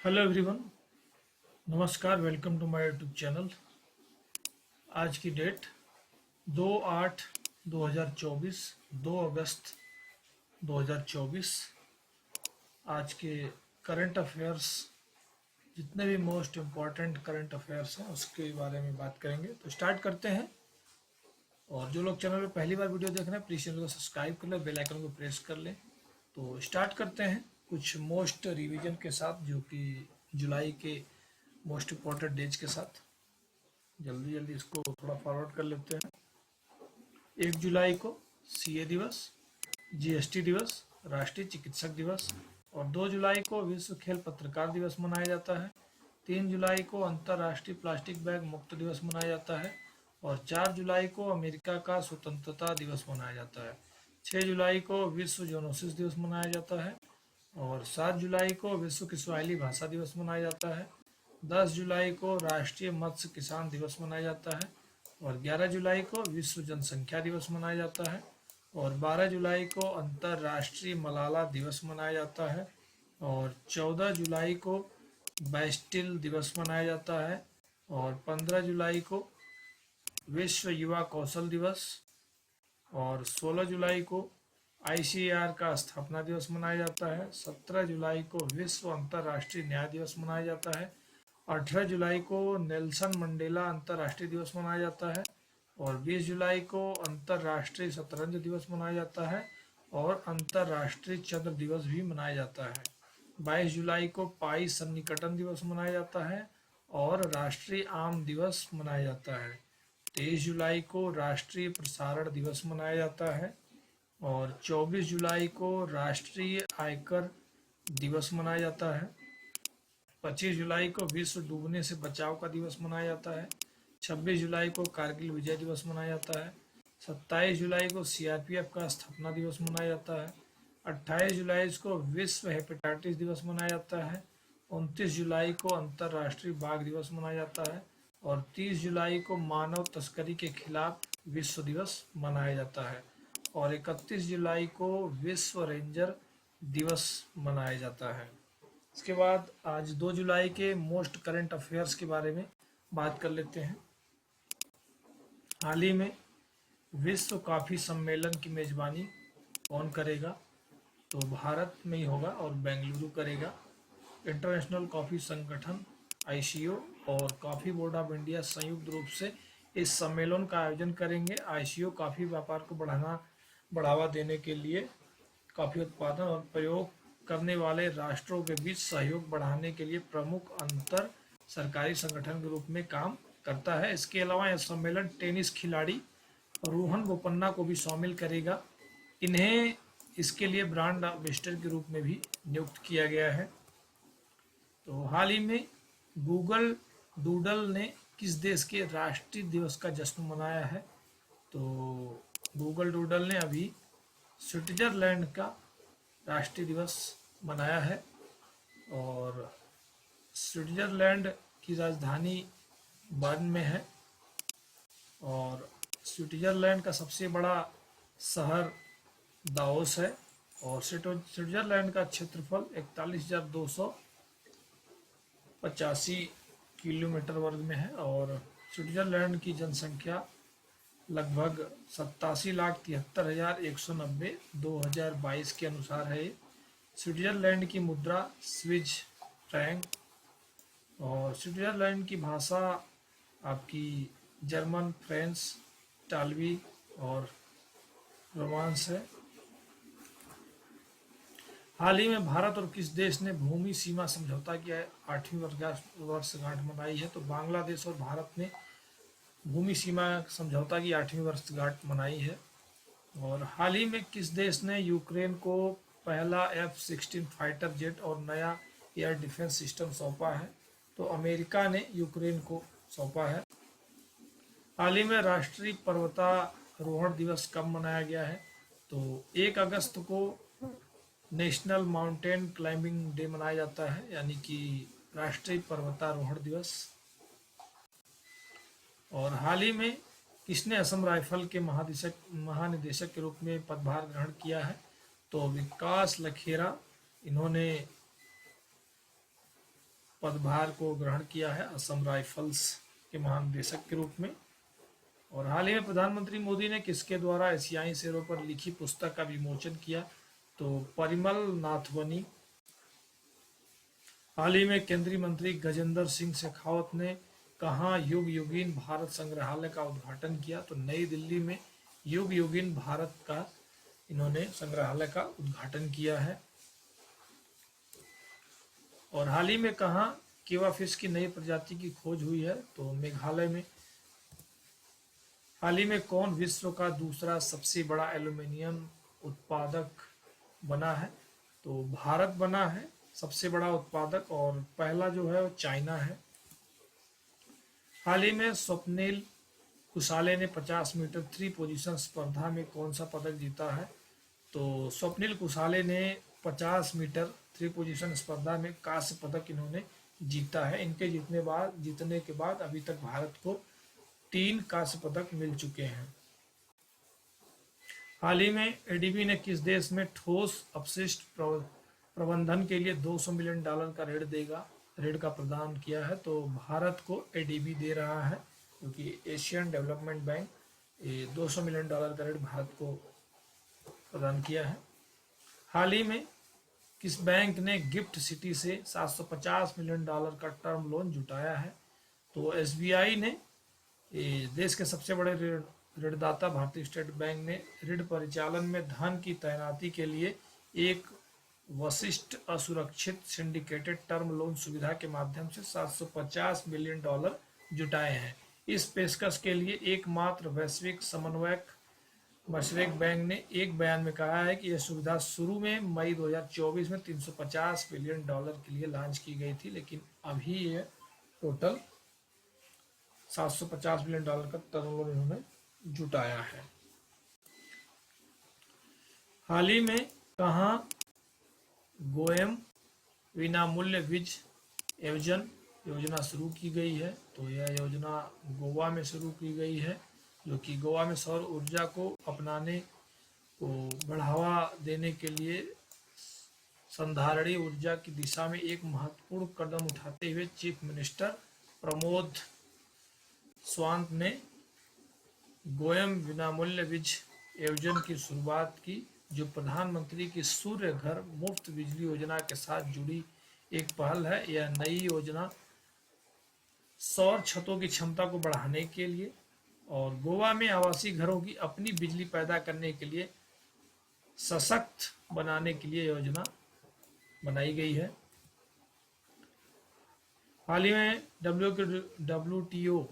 Hello everyone. नमस्कार, welcome to my YouTube channel. आज की डेट 2/8/2024, 2 अगस्त 2024। आज के करंट अफेयर्स, जितने भी मोस्ट इम्पॉर्टेंट करंट अफेयर्स हैं उसके बारे में बात करेंगे। तो स्टार्ट करते हैं। और जो लोग चैनल पे पहली बार वीडियो देख रहे हैं प्लीज़ चैनल को सब्सक्राइब कर लें, बेल आइकन को प्रेस कर लें। तो स्टार्ट करते हैं कुछ मोस्ट रिवीजन के साथ, जो कि जुलाई के मोस्ट इम्पॉर्टेंट डेज के साथ। जल्दी जल्दी इसको थोड़ा फॉरवर्ड कर लेते हैं। 1 जुलाई को सीए दिवस, जीएसटी दिवस, राष्ट्रीय चिकित्सक दिवस। और 2 जुलाई को विश्व खेल पत्रकार दिवस मनाया जाता है। 3 जुलाई को अंतर्राष्ट्रीय प्लास्टिक बैग मुक्त दिवस मनाया जाता है। और 4 जुलाई को अमेरिका का स्वतंत्रता दिवस मनाया जाता है। 6 जुलाई को विश्व जोनोसिस दिवस मनाया जाता है। और 7 जुलाई को विश्व किस्वाहिली भाषा दिवस मनाया जाता है। 10 जुलाई को राष्ट्रीय मत्स्य किसान दिवस मनाया जाता है। और 11 जुलाई को विश्व जनसंख्या दिवस मनाया जाता है। और 12 जुलाई को अंतर्राष्ट्रीय मलाला दिवस मनाया जाता है। और 14 जुलाई को बैस्टिल दिवस मनाया जाता है। और 15 जुलाई को विश्व युवा कौशल दिवस। और 16 जुलाई को आईसीएआर का स्थापना दिवस मनाया जाता है। 17 जुलाई को विश्व अंतर्राष्ट्रीय न्याय दिवस मनाया जाता है। 18 जुलाई को नेल्सन मंडेला अंतर्राष्ट्रीय दिवस मनाया जाता है। और 20 जुलाई को अंतर्राष्ट्रीय शतरंज दिवस मनाया जाता है। और अंतर्राष्ट्रीय चंद्र दिवस भी मनाया जाता है। 22 जुलाई को पाई सन्निकटन दिवस मनाया जाता है। और राष्ट्रीय आम दिवस मनाया जाता है। 23 जुलाई को राष्ट्रीय प्रसारण दिवस मनाया जाता है। और 24 जुलाई को राष्ट्रीय आयकर दिवस मनाया जाता है। 25 जुलाई को विश्व डूबने से बचाव का दिवस मनाया जाता है। 26 जुलाई को कारगिल विजय दिवस मनाया जाता है। 27 जुलाई को सीआरपीएफ का स्थापना दिवस मनाया जाता है। 28 जुलाई को विश्व हेपेटाइटिस दिवस मनाया जाता है। 29 जुलाई को अंतर्राष्ट्रीय बाघ दिवस मनाया जाता है। और 30 जुलाई को मानव तस्करी के खिलाफ विश्व दिवस मनाया जाता है। और 31 जुलाई को विश्व रेंजर दिवस मनाया जाता है। इसके बाद आज 2 जुलाई के मोस्ट करंट अफेयर्स के बारे में बात कर लेते हैं। हाल ही में विश्व कॉफ़ी सम्मेलन की मेज़बानी कौन करेगा? तो भारत में ही होगा और बेंगलुरु करेगा। इंटरनेशनल कॉफ़ी संगठन आईसीओ और कॉफ़ी बोर्ड ऑफ इंडिया संयुक्त रूप से इस सम्मेलन का आयोजन करेंगे। आईसीओ कॉफ़ी व्यापार को बढ़ावा देने के लिए कॉफ़ी उत्पादन और प्रयोग करने वाले राष्ट्रों के बीच सहयोग बढ़ाने के लिए प्रमुख अंतर सरकारी संगठन के रूप में काम करता है। इसके अलावा यह सम्मेलन टेनिस खिलाड़ी रोहन बोपन्ना को भी शामिल करेगा। इन्हें इसके लिए ब्रांड एम्बेसडर के रूप में भी नियुक्त किया गया है। तो हाल ही में गूगल डूडल ने किस देश के राष्ट्रीय दिवस का जश्न मनाया है? तो गूगल डूडल ने अभी स्विट्जरलैंड का राष्ट्रीय दिवस मनाया है। और स्विट्जरलैंड की राजधानी बर्न में है। और स्विट्जरलैंड का सबसे बड़ा शहर दाओस है। और स्विट्जरलैंड का क्षेत्रफल 41,285 किलोमीटर वर्ग में है। और स्विट्जरलैंड की जनसंख्या लगभग 87,73,190 2022 के अनुसार है। स्विट्जरलैंड की मुद्रा स्विज फ्रैंक। और स्विट्जरलैंड की भाषा आपकी जर्मन, फ्रेंच, इटालवी और रोमांस है। हाल ही में भारत और किस देश ने भूमि सीमा समझौता की 8वीं वर्षगांठ मनाई है? तो बांग्लादेश और भारत ने भूमि सीमा समझौता की 8वीं वर्षगांठ मनाई है। और हाल ही में किस देश ने यूक्रेन को पहला F-16 फाइटर जेट और नया एयर डिफेंस सिस्टम सौंपा है? तो अमेरिका ने यूक्रेन को सौंपा है। हाल ही में राष्ट्रीय पर्वतारोहण दिवस कब मनाया गया है? तो 1 अगस्त को नेशनल माउंटेन क्लाइंबिंग डे मनाया जाता है, यानी कि राष्ट्रीय पर्वतारोहण दिवस। और हाल ही में किसने असम राइफल के महानिदेशक के रूप में पदभार ग्रहण किया है? तो विकास लखेरा। इन्होंने पदभार को ग्रहण किया है असम राइफल्स के महानिदेशक के रूप में। और हाल ही में प्रधानमंत्री मोदी ने किसके द्वारा एशियाई शेरों पर लिखी पुस्तक का विमोचन किया, तो परिमल नाथवनी। हाल ही में केंद्रीय मंत्री गजेंद्र सिंह शेखावत ने कहाँ युग युगीन भारत संग्रहालय का उद्घाटन किया, तो नई दिल्ली में युग युगीन भारत का इन्होंने संग्रहालय का उद्घाटन किया है। और हाल ही में कहाँ केवा फिश की नई प्रजाति की खोज हुई है, तो मेघालय में। हाल ही में कौन विश्व का दूसरा सबसे बड़ा एल्यूमिनियम उत्पादक बना है, तो भारत बना है सबसे बड़ा उत्पादक, और पहला जो है वो चाइना है। हाल ही में स्वप्निल कुसाले ने 50 मीटर 3 पोजीशन स्पर्धा में कौन सा पदक जीता है, तो स्वप्निल कुसाले ने 50 मीटर 3 पोजीशन स्पर्धा में कांस्य पदक इन्होंने जीता है। इनके जीतने के बाद अभी तक भारत को 3 कांस्य पदक मिल चुके हैं। हाल ही में एडीबी ने किस देश में ठोस अपशिष्ट प्रबंधन के लिए $200 मिलियन का ऋण का प्रदान किया है, तो भारत को एडीबी दे रहा है, क्योंकि एशियन डेवलपमेंट बैंक 200 मिलियन का ऋण भारत को प्रदान किया है। हाल ही में किस बैंक ने गिफ्ट सिटी से $750 मिलियन का टर्म लोन जुटाया है, तो एसबीआई ने देश के सबसे बड़े ऋणदाता भारतीय स्टेट बैंक ने ऋण परिचालन में धन की तैनाती के लिए एक वशिष्ठ असुरक्षित सिंडिकेटेड टर्म लोन सुविधा के माध्यम से $750 मिलियन जुटाए हैं। इस पेशकश के लिए एकमात्र वैश्विक समन्वयक मशरेक बैंक ने एक बयान में कहा है कि यह सुविधा शुरू में मई 2024 में $350 मिलियन के लिए लॉन्च की गई थी, लेकिन अभी यह टोटल $750 मिलियन का टर्म लोन इन्होंने जुटाया है। हाल ही में कहाँ गोएम विनामूल्य विज एवजन योजना शुरू की गई है, तो यह योजना गोवा में शुरू की गई है, जो कि गोवा में सौर ऊर्जा को अपनाने को बढ़ावा देने के लिए संधारणीय ऊर्जा की दिशा में एक महत्वपूर्ण कदम उठाते हुए चीफ मिनिस्टर प्रमोद सावंत ने गोएम विनामूल्य विज योजना की शुरुआत की, जो प्रधानमंत्री की सूर्य घर मुफ्त बिजली योजना के साथ जुड़ी एक पहल है। यह नई योजना सौर छतों की क्षमता को बढ़ाने के लिए और गोवा में आवासीय घरों की अपनी बिजली पैदा करने के लिए सशक्त बनाने के लिए योजना बनाई गई है। हाल ही में WTO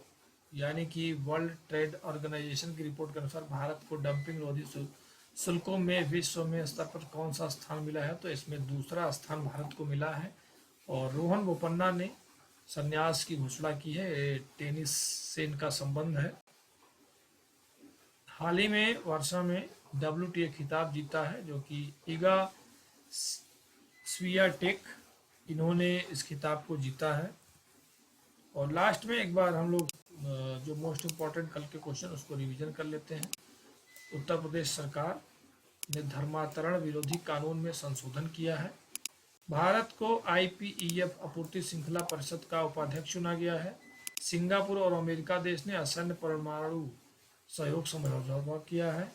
यानी कि वर्ल्ड ट्रेड ऑर्गेनाइजेशन की रिपोर्ट के अनुसार भारत को डंपिंग रोधी शुल्कों में विश्व में स्तर पर कौन सा स्थान मिला है, तो इसमें दूसरा स्थान भारत को मिला है। और रोहन बोपन्ना ने संन्यास की घोषणा की है, टेनिस से इनका संबंध है। हाल ही में वर्षा में WTA खिताब जीता है, जो कि ईगा स्वियाटेक इन्होंने इस खिताब को जीता है। और लास्ट में एक बार हम लोग जो मोस्ट इम्पॉर्टेंट कल के क्वेश्चन उसको रिवीजन कर लेते हैं। उत्तर प्रदेश सरकार ने धर्मांतरण विरोधी कानून में संशोधन किया है। भारत को IPEF आपूर्ति श्रृंखला परिषद का उपाध्यक्ष चुना गया है। सिंगापुर और अमेरिका देश ने असैन्य परमाणु सहयोग समझौता किया है।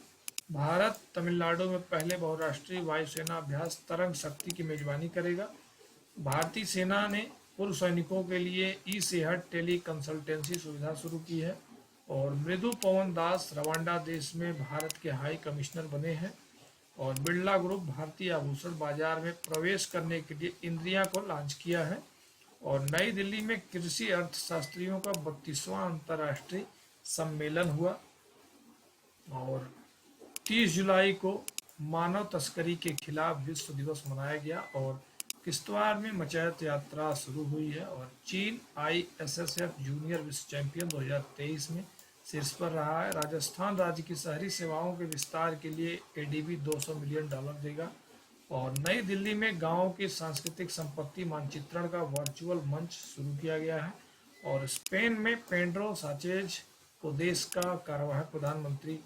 भारत तमिलनाडु में पहले बहुराष्ट्रीय वायुसेना अभ्यास तरंग शक्ति की मेजबानी करेगा। भारतीय सेना ने पूर्व सैनिकों के लिए ई-सेहत टेली कंसल्टेंसी सुविधा शुरू की है। और मृदु पवन दास रवांडा देश में भारत के हाई कमिश्नर बने हैं। और बिरला ग्रुप भारतीय आभूषण बाजार में प्रवेश करने के लिए इंद्रिया को लॉन्च किया है। और नई दिल्ली में कृषि अर्थशास्त्रियों का 32वां अंतर्राष्ट्रीय सम्मेलन हुआ। और 30 जुलाई को मानव तस्करी के खिलाफ विश्व दिवस मनाया गया। और किश्तवाड़ में मचैत यात्रा शुरू हुई है। और चीन ISSF जूनियर विश्व चैंपियन 2023 में शीर्ष पर रहा है। राजस्थान राज्य की शहरी सेवाओं के विस्तार के लिए ADB $200 मिलियन देगा। और नई दिल्ली में गांवों की सांस्कृतिक संपत्ति मानचित्रण का वर्चुअल मंच शुरू किया गया है। और स्पेन में पेड्रो साnchez को देश का कार्यवाहक प्रधानमंत्री